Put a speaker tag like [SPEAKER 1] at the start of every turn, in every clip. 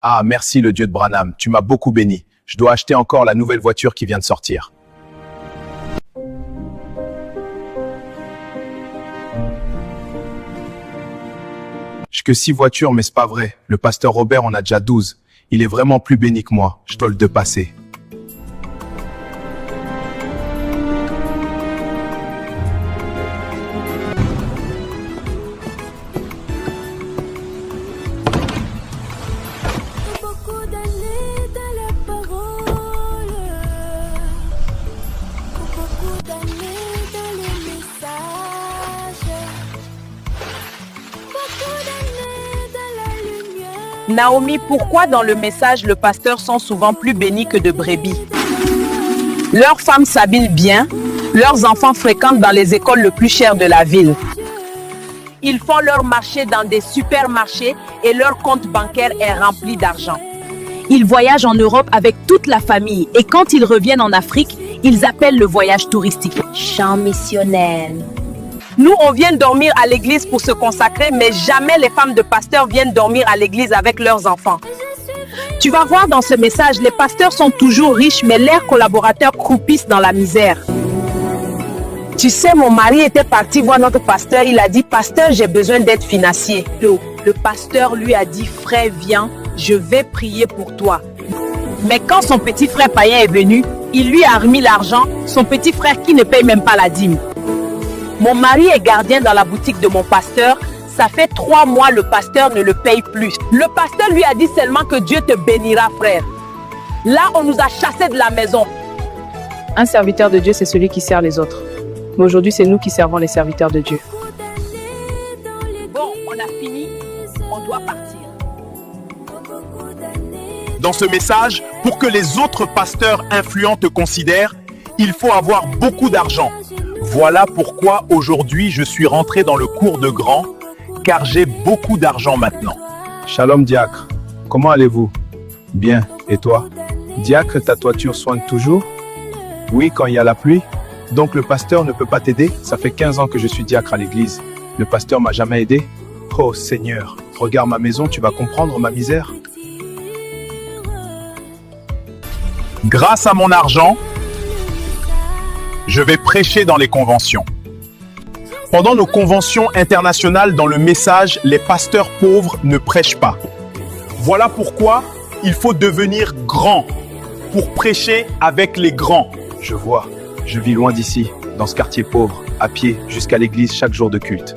[SPEAKER 1] Ah, merci le Dieu de Branham, tu m'as beaucoup béni. Je dois acheter encore la nouvelle voiture qui vient de sortir. J'ai que 6 voitures, mais c'est pas vrai. Le pasteur Robert en a déjà 12. Il est vraiment plus béni que moi. Je dois le dépasser.
[SPEAKER 2] Beaucoup d'années dans la parole, beaucoup d'années dans les messages, beaucoup d'années dans la lumière.
[SPEAKER 3] Naomi, pourquoi dans le message, le pasteur sont souvent plus bénis que de brebis? Leurs femmes s'habillent bien, leurs enfants fréquentent dans les écoles les plus chères de la ville. Ils font leur marché dans des supermarchés et leur compte bancaire est rempli d'argent.
[SPEAKER 4] Ils voyagent en Europe avec toute la famille et quand ils reviennent en Afrique, ils appellent le voyage touristique chant missionnaire.
[SPEAKER 3] Nous, on vient dormir à l'église pour se consacrer, mais jamais les femmes de pasteurs viennent dormir à l'église avec leurs enfants. Tu vas voir dans ce message, les pasteurs sont toujours riches, mais leurs collaborateurs croupissent dans la misère. Tu sais, mon mari était parti voir notre pasteur, il a dit, pasteur, j'ai besoin d'aide financière. Le pasteur lui a dit, frère, viens, je vais prier pour toi. Mais quand son petit frère païen est venu, il lui a remis l'argent, son petit frère qui ne paye même pas la dîme. Mon mari est gardien dans la boutique de mon pasteur. Ça fait 3 mois, le pasteur ne le paye plus. Le pasteur lui a dit seulement que Dieu te bénira, frère. Là, on nous a chassés de la maison.
[SPEAKER 5] Un serviteur de Dieu, c'est celui qui sert les autres. Mais aujourd'hui, c'est nous qui servons les serviteurs de Dieu.
[SPEAKER 3] Bon, on a fini, on doit partir.
[SPEAKER 1] Dans ce message, pour que les autres pasteurs influents te considèrent, il faut avoir beaucoup d'argent. Voilà pourquoi aujourd'hui je suis rentré dans le cours de grand, car j'ai beaucoup d'argent maintenant. Shalom diacre, comment allez-vous? Bien, et toi? Diacre, ta toiture soigne toujours? Oui, quand il y a la pluie. Donc le pasteur ne peut pas t'aider? Ça fait 15 ans que je suis diacre à l'église. Le pasteur m'a jamais aidé? Oh Seigneur, regarde ma maison, tu vas comprendre ma misère. Grâce à mon argent, je vais prêcher dans les conventions. Pendant nos conventions internationales, dans le message, les pasteurs pauvres ne prêchent pas. Voilà pourquoi il faut devenir grand pour prêcher avec les grands. Je vois, je vis loin d'ici, dans ce quartier pauvre, à pied, jusqu'à l'église chaque jour de culte.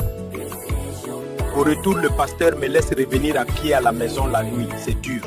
[SPEAKER 6] Au retour, le pasteur me laisse revenir à pied à la maison la nuit. C'est dur.